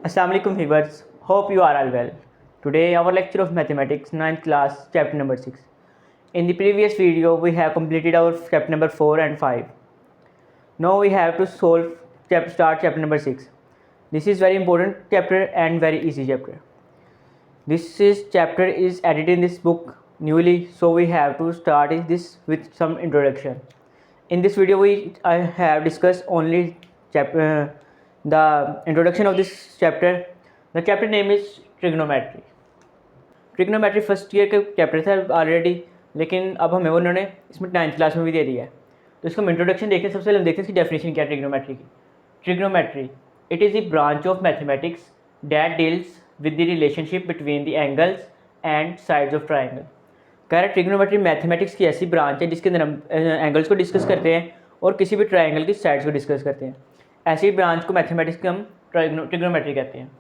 Assalamualaikum viewers, hope you are all well. Today our lecture of mathematics 9th class chapter number 6. In the previous video we have completed our chapter number 4 and 5. Now we have to start chapter number 6. This is very important chapter and very easy chapter. This chapter is added in this book newly, so we have to start this with some introduction. In this video I have discussed only the introduction of this chapter. The chapter name is trigonometry. Trigonometry first year का chapter था already, लेकिन अब हमें उन्होंने इसमें 9th class में भी दे दिया है। तो इसको हम इंट्रोडक्शन देखते हैं। सबसे पहले हम देखते हैं इसकी डेफिनेशन क्या है ट्रिग्नोमेट्री की। Trigonometry it is a branch of mathematics that deals with the relationship between the angles and sides of triangle. कह रहा है ट्रिग्नोमेट्री मैथमेटिक्स की ऐसी ब्रांच है जिसके अंदर हम एंगल्स को डिस्कस करते हैं और किसी भी ट्राइंगल की साइड्स को डिस्कस करते हैं। ऐसी ब्रांच को मैथमेटिक्स के हम ट्रिग्नोमेट्री कहते हैं।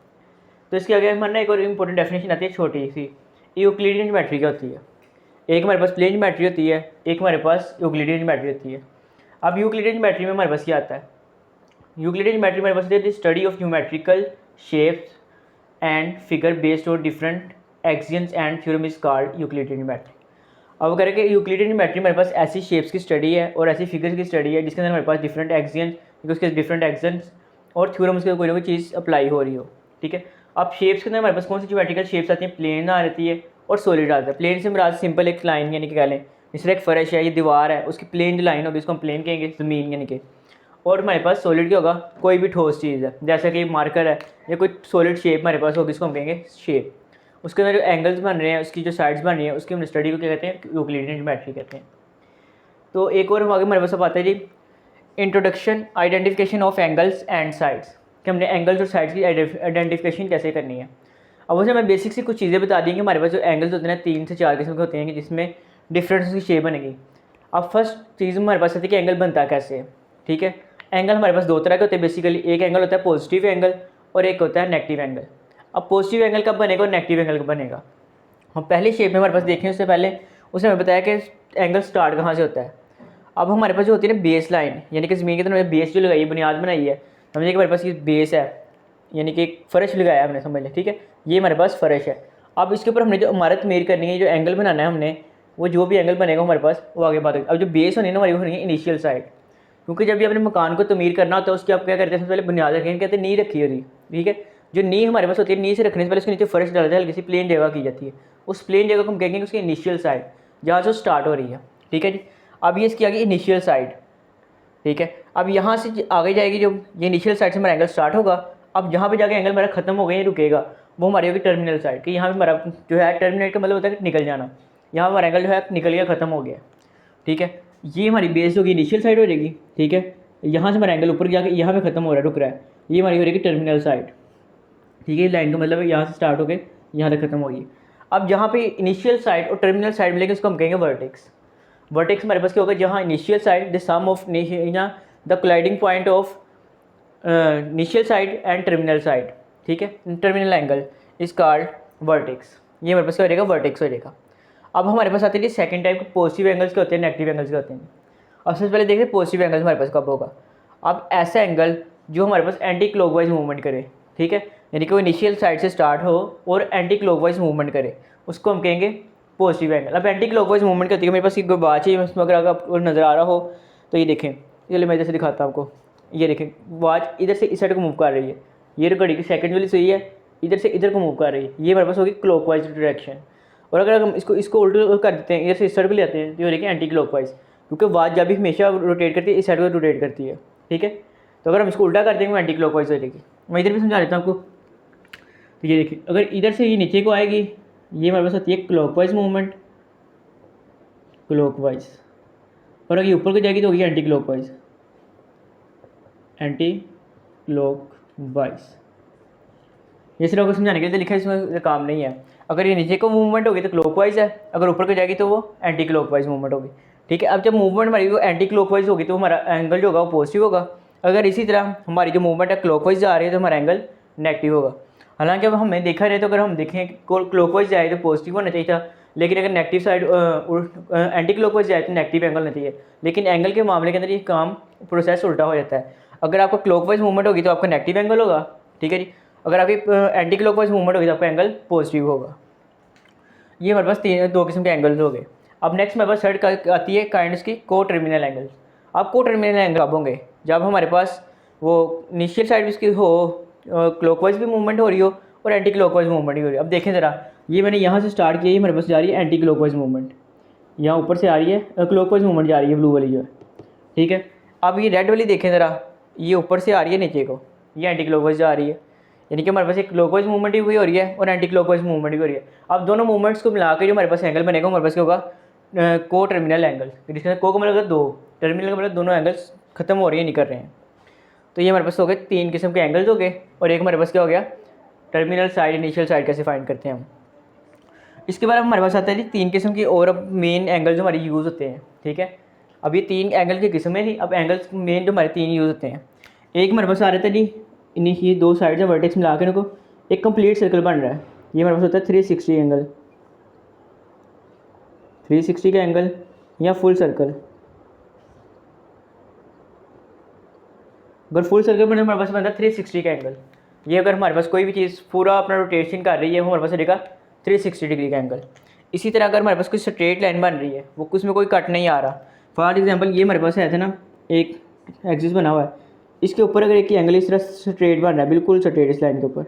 तो इसके आगे हमारे एक और इम्पोर्टेंट डेफिनेशन आती है छोटी सी। यूक्लिडियन ज्योमेट्री क्या होती है? एक हमारे पास प्लेन ज्योमेट्री होती है, एक हमारे पास यूक्लिडियन ज्योमेट्री होती है। अब यूक्लिडियन ज्योमेट्री में हमारे पास क्या आता है? यूक्लिडियन ज्योमेट्री हमारे पास the study of geometrical shapes and figure based on different axioms and theorem is called Euclidean geometry. अब करें कि यूक्लिडियन ज्योमेट्री हमारे पास ऐसी शेप्स की स्टडी है और ऐसी फिगर्स की स्टडी है जिसके अंदर हमारे पास डिफरेंट एक्सियंस, उसके डिफरेंट एक्सियंस और थ्योरम उसके कोई ना कोई चीज़ अप्लाई हो रही हो। ठीक है। अब शेप्स के अंदर हमारे पास कौन सी ज्योमेट्रिकल शेप्स आती हैं? प्लेन आ रहती है और सॉलिड आता है। प्लेन से हमारा सिंपल एक लाइन यानी कि कह लें जैसे एक फर्श है, ये दीवार है, उसकी प्लेन जो लाइन होगी उसको हम प्लेन कहेंगे, ज़मीन यानी कि। और हमारे पास सॉलिड क्या होगा? कोई भी ठोस चीज़ है, जैसा कि मार्कर है या कोई सॉलिड शेप हमारे पास होगी, इसको हम कहेंगे शेप। उसके अंदर जो एंगल्स बन रहे हैं, उसकी जो साइड्स बन रही हैं, उसकी हम स्टडी को क्या कहते हैं? यूक्लिडियन ज्योमेट्री कहते हैं। तो एक और आगे हमारे पास अब आता है जी introduction identification of angles and sides, कि हमने एंगल्स और साइड्स की आइडेंटिफिकेशन कैसे करनी है। अब उसे मैं बेसिक सी कुछ चीज़ें बता दी कि हमारे पास जो एंगल्स होते हैं 3 से 4 किस्म के होते हैं कि जिसमें डिफरेंट की शेप बनेगी। अब फर्स्ट चीज़ हमारे पास आती है कि एंगल बनता कैसे है। ठीक है। एंगल हमारे पास दो तरह के होते हैं बेसिकली। एक एंगल होता है पॉजिटिव एंगल और एक होता है नेगेटिव एंगल। अब पॉजिटिव एंगल कब बनेगा और नेगेटिव एंगल कब बनेगा? हम पहली शेप में हमारे पास देखें उससे पहले उसने हमें बताया कि एंगल स्टार्ट कहाँ से होता है। अब हमारे पास जो होती है ना बेस लाइन, यानी कि ज़मीन के अंदर बेस जो लगाई है, बुनियाद बनाई है, समझिए कि हमारे पास ये बेस है, यानी कि एक फ़र्श लगाया है हमने, समझ लें। ठीक है। ये हमारे पास फ़र्श है। अब इसके ऊपर हमने जो इमारत मेर करनी है, जो एंगल बनाना है हमने, वो जो भी एंगल बनेगा हमारे पास वो आगे बात होगी। अब जो बेस होनी है ना हमारी, वो होनी है इनिशियल साइड, क्योंकि जब भी अपने मकान को तमीर करना होता है उसकी आप क्या करते हैं? सबसे पहले बुनियाद रखेंगे, कहते हैं नींव रखी होती है। ठीक है। जो नींव हमारे पास होती है, नींव से रखने से पहले उसके नीचे फ़र्श डालता है, हल्की सी प्लेन जगह की जाती है। उस प्लेन जगह को हम कहेंगे उसकी इनिशियल साइड, जहाँ से स्टार्ट हो रही है। ठीक है जी। अब ये इसकी आगे इनिशियल साइड। ठीक है। अब यहाँ से आगे जाएगी, जो ये इनिशियल साइड से हमारा एंगल स्टार्ट होगा। अब जहाँ पे जाके एंगल हमारा खत्म हो गया, रुकेगा, वो हमारी होगी टर्मिनल साइड, कि यहाँ पे हमारा जो है टर्मिनेट का मतलब होता है कि निकल जाना। यहाँ हमारा एंगल जो है निकल गया, खत्म हो गया। ठीक है। ये हमारी बेस होगी, इनिशियल साइड हो जाएगी। ठीक है। यहाँ से हमारा एंगल ऊपर जाके यहाँ पे खत्म हो रहा है, रुक रहा है, ये हमारी हो जाएगी टर्मिनल साइड। ठीक है। लाइन का मतलब है यहाँ से स्टार्ट होकर यहाँ तक खत्म होगी। अब जहाँ पे इनिशियल साइड और टर्मिनल साइड मिलेंगे उसको हम कहेंगे वर्टेक्स। वर्टेक्स हमारे पास क्या होगा? जहाँ initial side the sum of the colliding point of initial side and terminal side. ठीक है। Terminal angle is called vertex. ये हमारे पास क्या हो जाएगा? वर्टेक्स हो जाएगा। अब हमारे पास आते हैं सेकंड टाइप के पॉजिटिव एंगल्स के होते हैं, नेगेटिव एंगल्स के होते हैं। अब सबसे पहले देखिए पॉजिटिव एंगल्स हमारे पास कब होगा? अब ऐसा एंगल जो हमारे पास एंटी क्लॉकवाइज मूवमेंट करे। ठीक है। यानी कि वो इनिशियल साइड से स्टार्ट हो और एंटी क्लॉकवाइज मूवमेंट करे, उसको हम कहेंगे पॉजिटिव एंगल। अब एंटी क्लॉकवाइज मूवमेंट करती है, मेरे पास एक वॉच है, इसमें अगर आपको नज़र आ रहा हो तो ये देखें, चलिए मैं इधर से दिखाता हूँ आपको। ये देखें वॉच इधर से इस साइड को मूव कर रही है, ये घड़ी की सेकंड वाली सुई है, इधर से इधर को मूव कर रही है, ये हमारे पास होगी क्लॉकवाइज डायरेक्शन। और अगर हम इसको उल्टा कर देते हैं, इधर से इस साइड को ले आते हैं, तो ये देखिए एंटी क्लॉकवाइज, क्योंकि वॉच जब भी हमेशा रोटेट करती है इस साइड को रोटेट करती है। ठीक है। तो अगर हम इसको उल्टा कर देंगे वो एंटी क्लॉकवाइज हो जाएगी। मैं इधर भी समझा देता हूँ आपको। तो ये देखिए अगर इधर से ये नीचे को आएगी, ये हमारे पास होती है क्लॉकवाइज मूवमेंट, क्लॉकवाइज। और अगर ये ऊपर को जाएगी तो होगी एंटी क्लॉकवाइज, एंटी क्लॉकवाइज। ये सिर्फ आपको समझाने के लिए लिखा है, इसमें काम नहीं है। अगर ये नीचे को मूवमेंट होगी तो क्लॉकवाइज है, अगर ऊपर को जाएगी तो वो एंटी क्लॉकवाइज मूवमेंट होगी। ठीक है। अब जब मूवमेंट हमारी वो एंटी क्लॉकवाइज होगी तो हमारा एंगल जो होगा वो पॉजिटिव होगा। अगर इसी तरह हमारी जो मूवमेंट है क्लॉकवाइज जा रही है तो हमारा एंगल नेगेटिव होगा। हालांकि अब हमें देखा रहे तो अगर हम देखें क्लॉकवाइज जाए तो पॉजिटिव होना चाहिए था, लेकिन अगर नेगेटिव साइड एंटी क्लॉकवाइज जाए तो नेगेटिव एंगल होना चाहिए। लेकिन एंगल के मामले के अंदर ये काम प्रोसेस उल्टा हो जाता है। अगर आपको क्लॉकवाइज मूवमेंट होगी तो आपका नेगेटिव एंगल होगा। ठीक है जी। अगर आपकी एंटी क्लॉकवाइज मूवमेंट होगी तो आपका एंगल पॉजिटिव होगा। ये हमारे पास दो किस्म के एंगल्स हो गए। अब नेक्स्ट हमारे पास थर्ड आती है काइंड्स की को टर्मिनल एंगल। अब को टर्मिनल एंगल कब होंगे, जब हमारे पास वो इनिशियल साइड इसकी हो क्लॉकवाइज भी मूवमेंट हो रही हो और एंटी क्लॉकवाइज मूवमेंट भी हो रही है। अब देखें ज़रा, ये मैंने यहाँ से स्टार्ट किया, ये हमारे पास जा रही है एंटी क्लॉकवाइज मूवमेंट, यहाँ ऊपर से आ रही है क्लॉकवाइज मूवमेंट जा रही है ब्लू वाली जो है, ठीक है। अब ये रेड वाली देखें ज़रा, ये ऊपर से आ रही है नीचे को, ये एंटी क्लॉकवाइज जा रही है, यानी कि हमारे पास एक क्लॉकवाइज मूवमेंट भी हुई हो रही है और एंटी क्लॉकवाइज मूवमेंट भी हो रही है। अब दोनों मूवमेंट्स को मिला के जो हमारे पास एंगल बनेगा हमारे पास क्या होगा, को टर्मिनल एंगल। जिसका को का मतलब दो, टर्मिनल का मतलब दोनों एंगल्स खत्म हो रही है, नहीं कर रहे हैं। तो ये हमारे पास हो गए तीन किस्म के एंगल्स हो गए। और एक हमारे पास क्या हो गया, टर्मिनल साइड इनिशियल साइड कैसे फाइंड करते हैं हम। इसके बाद हमारे पास आता है जी तीन किस्म की और अब मेन एंगल जो हमारे यूज़ होते हैं, ठीक है। अब ये तीन एंगल की किस्में थी, अब एंगल्स मेन जो हमारे तीन यूज़ होते हैं। एक हमारे पास आ रहा था जी, ये दो साइड से वर्टेक्स मिला के इनको एक कंप्लीट सर्कल बन रहा है, ये हमारे पास होता है 360 एंगल, 360 का एंगल या फुल सर्कल। अगर फुल सर्कल बने हमारे पास बनता है 360 का एंगल। ये अगर हमारे पास कोई भी चीज़ पूरा अपना रोटेशन कर रही है वो हमारे पास रहेगा 360 डिग्री का एंगल। इसी तरह अगर हमारे पास कोई स्ट्रेट लाइन बन रही है, वो कुछ में कोई कट नहीं आ रहा, फॉर एग्जांपल ये हमारे पास है था ना एक एक्सिस बना हुआ है, इसके ऊपर अगर एक एंगल इस तरह स्ट्रेट बन रहा है, बिल्कुल स्ट्रेट इस लाइन के ऊपर,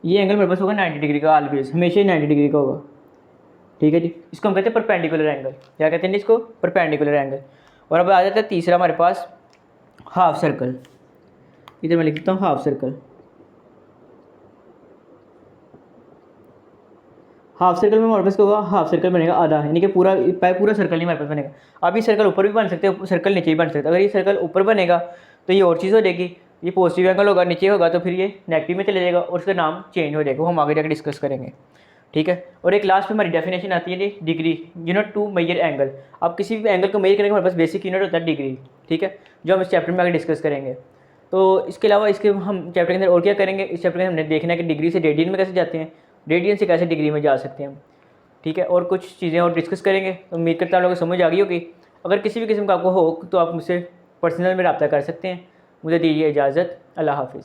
ये एंगल मेरे पास होगा 90 डिग्री का, ऑलवेज हमेशा ही 90 डिग्री का होगा, ठीक है जी। इसको हम कहते हैं परपेंडिकुलर एंगल, क्या कहते हैं इसको, परपेंडिकुलर एंगल। और अब आ जाता है तीसरा हमारे पास हाफ सर्कल, इधर मैं लिख देता हूँ हाफ सर्कल। हाफ सर्कल में हमारे पास क्या होगा, हाफ सर्कल बनेगा आधा, यानी कि पूरा सर्कल नहीं हमारे पास बनेगा। अब ये सर्कल ऊपर भी बन सकते हैं, सर्कल नीचे भी बन सकते हैं। अगर ये सर्कल ऊपर बनेगा तो ये और चीज़ हो जाएगी, ये पॉजिटिव एंगल होगा, नीचे होगा तो फिर ये नेगेटिव में चले जाएगा और उसका नाम चेंज हो जाएगा, वो हम आगे जाकर डिस्कस करेंगे, ठीक है। और एक लास्ट में हमारी डेफिनेशन आती है जी degree, unit to measure angle. अब किसी भी एंगल को मेजर करेंगे हमारे पास बेसिक यूनिट होता है डिग्री, ठीक है, जो हम इस चैप्टर में आगे डिस्कस करेंगे। तो इसके अलावा इसके हम चैप्टर के अंदर और क्या करेंगे, इस चैप्टर में हमने देखना है कि डिग्री से रेडियन में कैसे जाते हैं, रेडियन से कैसे डिग्री में जा सकते हैं हम, ठीक है। और कुछ चीज़ें और डिस्कस करेंगे। तो उम्मीद करता हूँ आप लोगों को समझ आ गई होगी। अगर किसी भी किस्म का आपको हो तो आप मुझसे पर्सनल में रब्ता कर सकते हैं। मुझे दीजिए इजाज़त, अल्लाह हाफिज़।